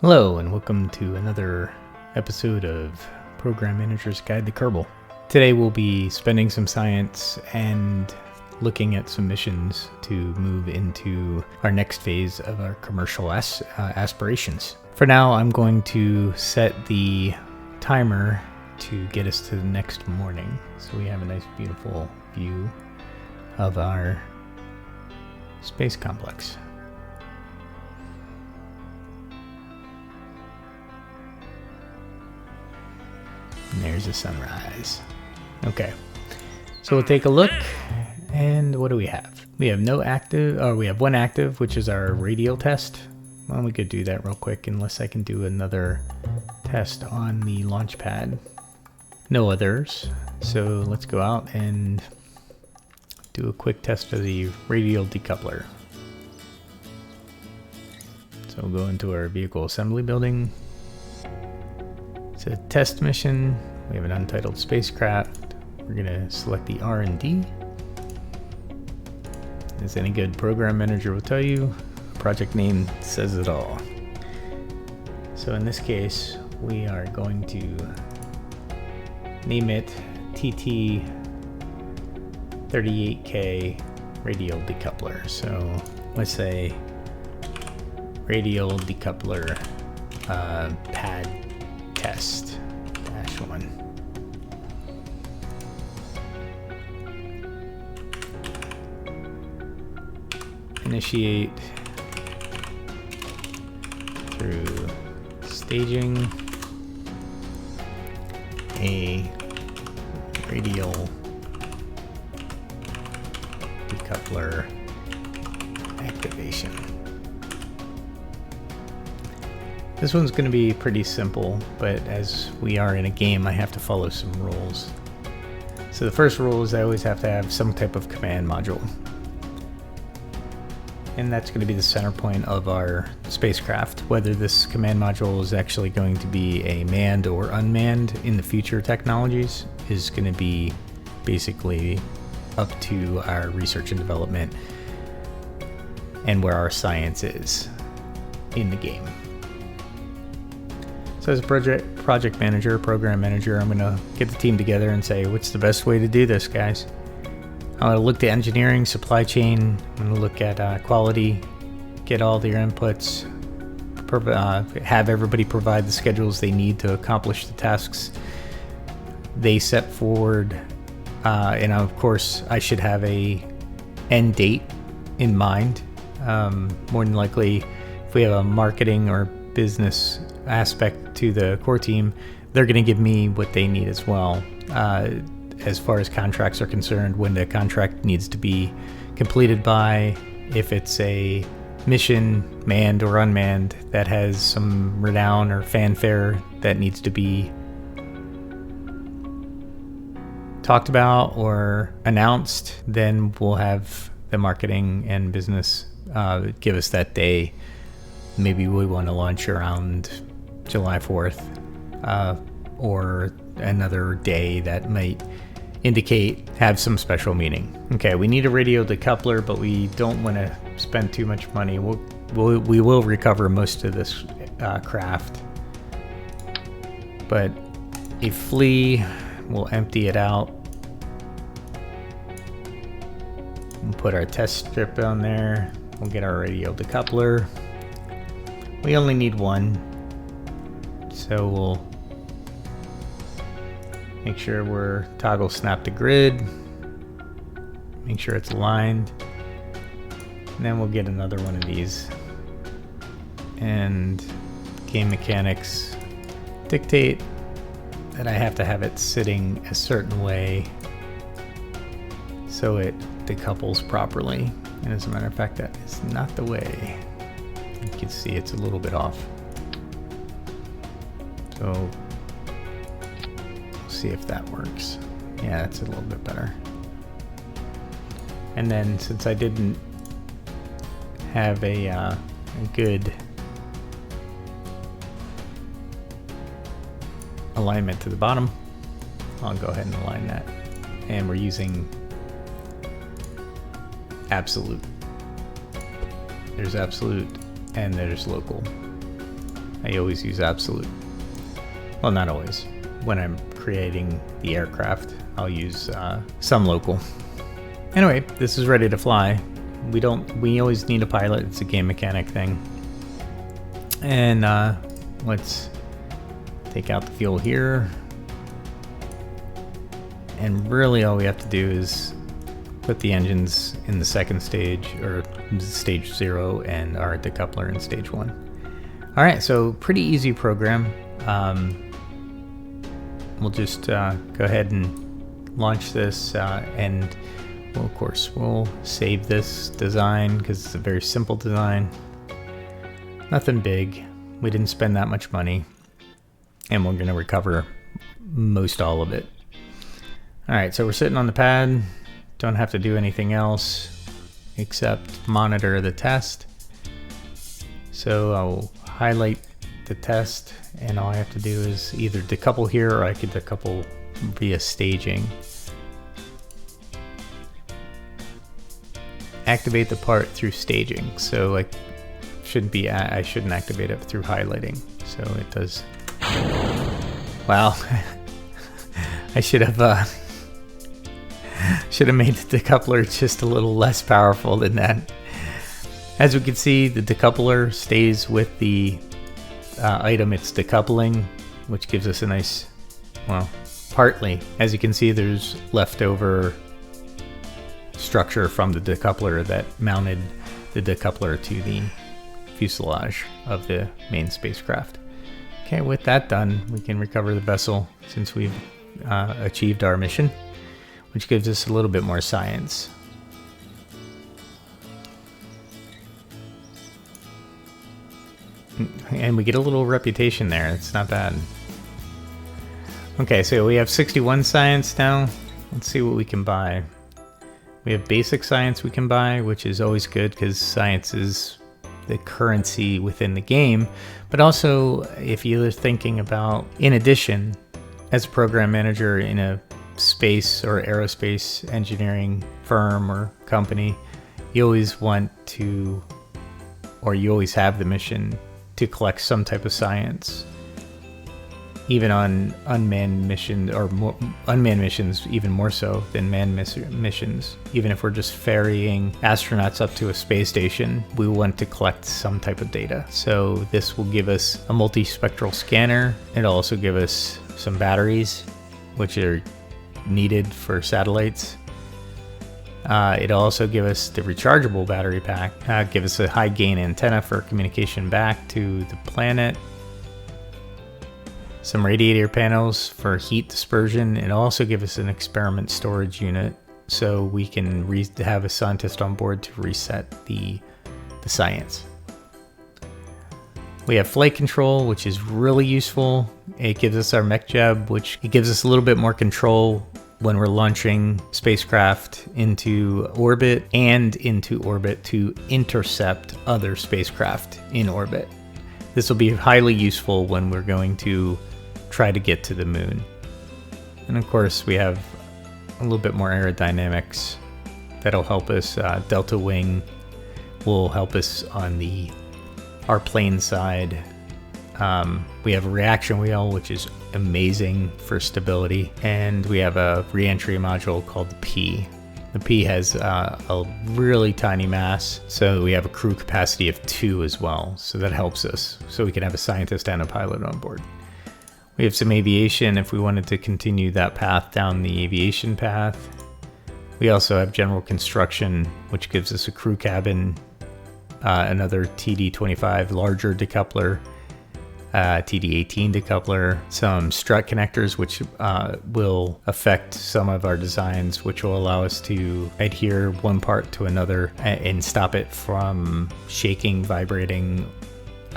Hello and welcome to another episode of Program Manager's Guide to Kerbal. Today we'll be spending some science and looking at some missions to move into our next phase of our commercial aspirations. For now, I'm going to set the timer to get us to the next morning, so we have a nice beautiful view of our space complex. And there's the sunrise. Okay, so we'll take a look, and what do we have? We have we have one active, which is our radial test. Well, we could do that real quick, unless I can do another test on the launch pad. No others, so let's go out and do a quick test of the radial decoupler. So we'll go into our vehicle assembly building. It's a test mission. We have an untitled spacecraft. We're gonna select the R&D. As any good program manager will tell you, project name says it all. So in this case, we are going to name it TT38K radial decoupler. So let's say radial decoupler pad test -1. Initiate through staging a radial decoupler activation. This one's going to be pretty simple, but as we are in a game, I have to follow some rules. So the first rule is I always have to have some type of command module. And that's going to be the center point of our spacecraft. Whether this command module is actually going to be a manned or unmanned in the future technologies is going to be basically up to our research and development and where our science is in the game. So as a project manager, program manager, I'm going to get the team together and say, what's the best way to do this, guys? I'm going to look to engineering, supply chain. I'm going to look at quality, get all their inputs, have everybody provide the schedules they need to accomplish the tasks they set forward. And of course, I should have a end date in mind. More than likely, if we have a marketing or business aspect to the core team, they're going to give me what they need as well. As far as contracts are concerned, when the contract needs to be completed by, if it's a mission, manned or unmanned, that has some renown or fanfare that needs to be talked about or announced, then we'll have the marketing and business give us that day. Maybe we want to launch around July 4th or another day that might indicate have some special meaning. Okay, we need a radio decoupler, but we don't want to spend too much money. We will recover most of this craft, but a flea, we'll empty it out and put our test strip on there. We'll get our radio decoupler. We only need one, so we'll make sure we're toggle snap to grid, make sure it's aligned, and then we'll get another one of these. And game mechanics dictate that I have to have it sitting a certain way so it decouples properly. And as a matter of fact, that is not the way. You can see it's a little bit off. So see if that works. Yeah, that's a little bit better. And then since I didn't have a good alignment to the bottom, I'll go ahead and align that. And we're using absolute. There's absolute and there's local. I always use absolute. Well, not always. When I'm creating the aircraft, I'll use some local. Anyway, this is ready to fly. We always need a pilot. It's a game mechanic thing. And let's take out the fuel here. And really all we have to do is put the engines in the second stage, or stage 0, and our decoupler in stage 1. All right, so pretty easy program. We'll just go ahead and launch this, and well, of course we'll save this design because it's a very simple design. Nothing big. We didn't spend that much money, and we're going to recover most all of it. All right, so we're sitting on the pad. Don't have to do anything else except monitor the test. So I'll highlight the test, and all I have to do is either decouple here, or I could decouple via staging. Activate the part through staging. So I shouldn't activate it through highlighting. So it does. Wow. I should have made the decoupler just a little less powerful than that. As we can see, the decoupler stays with the item it's decoupling, which gives us a nice, well, partly. As you can see, there's leftover structure from the decoupler that mounted the decoupler to the fuselage of the main spacecraft. Okay, with that done, we can recover the vessel since we've achieved our mission, which gives us a little bit more science. And we get a little reputation there. It's not bad. Okay, so we have 61 science now. Let's see what we can buy. We have basic science we can buy, which is always good because science is the currency within the game. But also, if you're thinking about, in addition, as a program manager in a space or aerospace engineering firm or company, you always want to, or you always have the mission to collect some type of science, even on unmanned missions, or unmanned missions even more so than manned missions. Even if we're just ferrying astronauts up to a space station, we want to collect some type of data. So this will give us a multispectral scanner. It'll also give us some batteries, which are needed for satellites. It'll also give us the rechargeable battery pack, give us a high gain antenna for communication back to the planet, some radiator panels for heat dispersion. It'll also give us an experiment storage unit so we can have a scientist on board to reset the science. We have flight control, which is really useful. It gives us our mech jeb, which it gives us a little bit more control when we're launching spacecraft into orbit and into orbit to intercept other spacecraft in orbit. This will be highly useful when we're going to try to get to the moon. And of course, we have a little bit more aerodynamics that'll help us. Delta wing will help us on our plane side. We have a reaction wheel, which is amazing for stability, and we have a re-entry module called the P. The P has a really tiny mass, so we have a crew capacity of 2 as well, so that helps us, so we can have a scientist and a pilot on board. We have some aviation if we wanted to continue that path down the aviation path. We also have general construction, which gives us a crew cabin, another TD25 larger decoupler, TD18 decoupler, some strut connectors, which will affect some of our designs, which will allow us to adhere one part to another and stop it from shaking, vibrating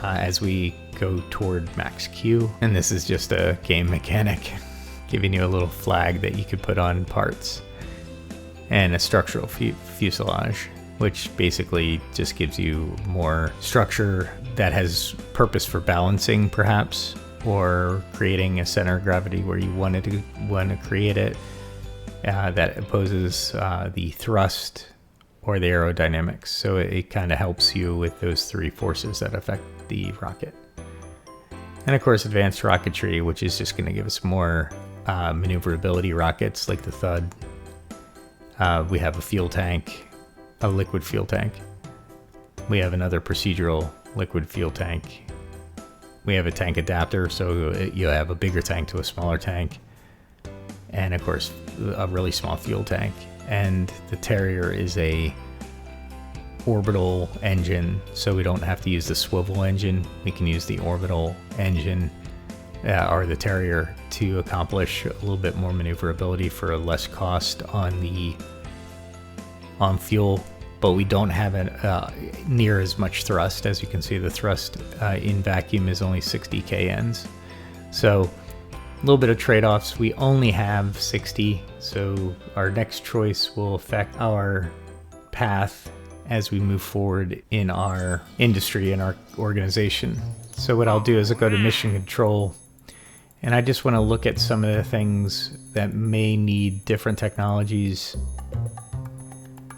as we go toward max Q. And this is just a game mechanic giving you a little flag that you could put on parts, and a structural fuselage, which basically just gives you more structure that has purpose for balancing, perhaps, or creating a center of gravity where you want to create it, that opposes the thrust or the aerodynamics. So it kind of helps you with those 3 forces that affect the rocket. And of course, advanced rocketry, which is just going to give us more maneuverability rockets like the Thud. We have a fuel tank, a liquid fuel tank. We have another procedural liquid fuel tank. We have a tank adapter, so you have a bigger tank to a smaller tank. And of course, a really small fuel tank. And the Terrier is a orbital engine, so we don't have to use the swivel engine. We can use the orbital engine or the Terrier to accomplish a little bit more maneuverability for a less cost on fuel, but we don't have near as much thrust. As you can see, the thrust in vacuum is only 60 kNs, so a little bit of trade-offs. We only have 60, so our next choice will affect our path as we move forward in our industry and our organization. So what I'll do is I'll go to mission control, and I just want to look at some of the things that may need different technologies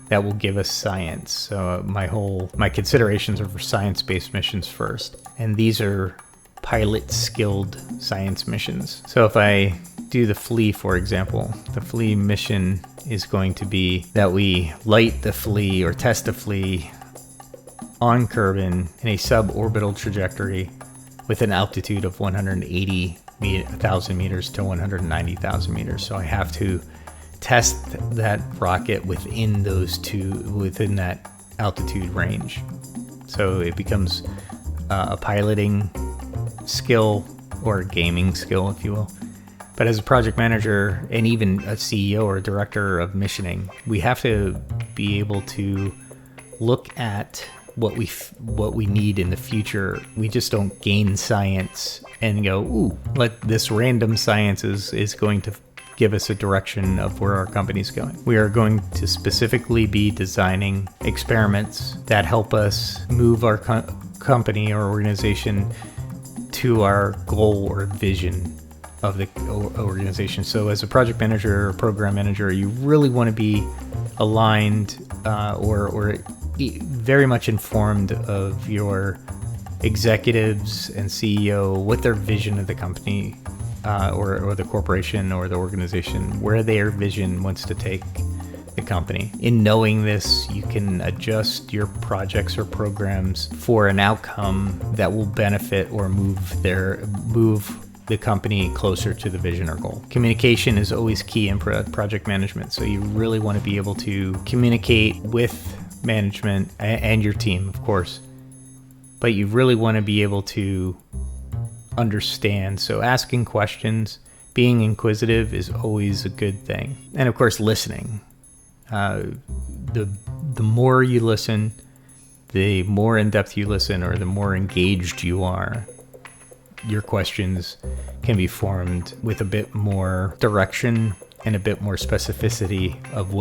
that will give us science. So my considerations are for science-based missions first, and these are pilot skilled science missions. So if I do the flea, for example, the flea mission is going to be that we light the flea or test the flea on Kerbal in a suborbital trajectory with an altitude of 180,000 meters to 190,000 meters. So I have to test that rocket within that altitude range. So it becomes a piloting skill or a gaming skill, if you will. But as a project manager and even a CEO or a director of missioning, we have to be able to look at what we need in the future. We just don't gain science and go, ooh, this random science is going to give us a direction of where our company's going. We are going to specifically be designing experiments that help us move our company or organization to our goal or vision of the organization. So as a project manager or program manager, you really want to be aligned or very much informed of your executives and CEO, what their vision of the company or the corporation or the organization, where their vision wants to take the company. In knowing this, you can adjust your projects or programs for an outcome that will benefit or move the company closer to the vision or goal. Communication is always key in project management, so you really want to be able to communicate with management and your team, of course, but you really want to be able to understand. So asking questions, being inquisitive is always a good thing. And of course, listening. The more you listen, the more in depth you listen, or the more engaged you are, your questions can be formed with a bit more direction and a bit more specificity of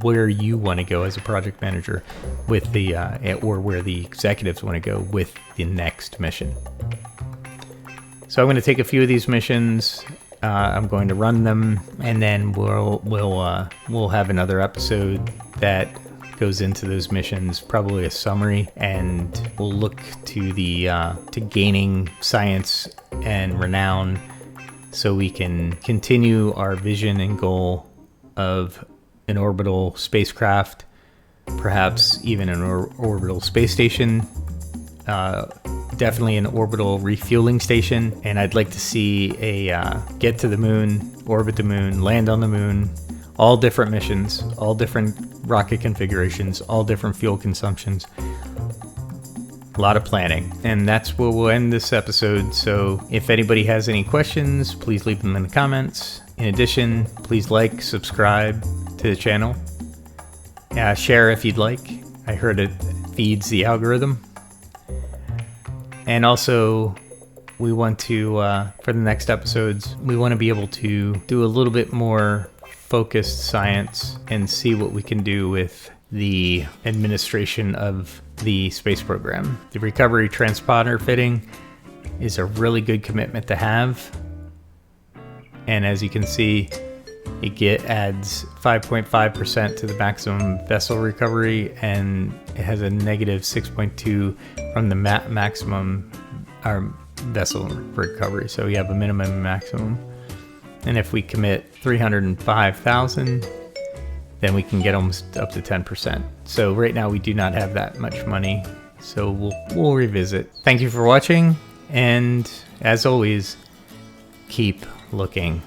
where you want to go as a project manager with or where the executives want to go with the next mission. So I'm going to take a few of these missions. I'm going to run them, and then we'll have another episode that goes into those missions, probably a summary, and we'll look to to gaining science and renown so we can continue our vision and goal of an orbital spacecraft, perhaps even an orbital space station, definitely an orbital refueling station. And I'd like to see get to the moon, orbit the moon, land on the moon, all different missions, all different rocket configurations, all different fuel consumptions. A lot of planning. And that's where we'll end this episode. So if anybody has any questions, please leave them in the comments. In addition, please like, subscribe to the channel. Share if you'd like. I heard it feeds the algorithm. And also, we want to, for the next episodes, we want to be able to do a little bit more focused science and see what we can do with the administration of the space program. The recovery transponder fitting is a really good commitment to have. And as you can see, it adds 5.5% to the maximum vessel recovery, and it has a negative 6.2 from the maximum or vessel recovery. So we have a minimum and maximum. And if we commit 305,000, then we can get almost up to 10%. So right now we do not have that much money. So we'll revisit. Thank you for watching. And as always, keep looking.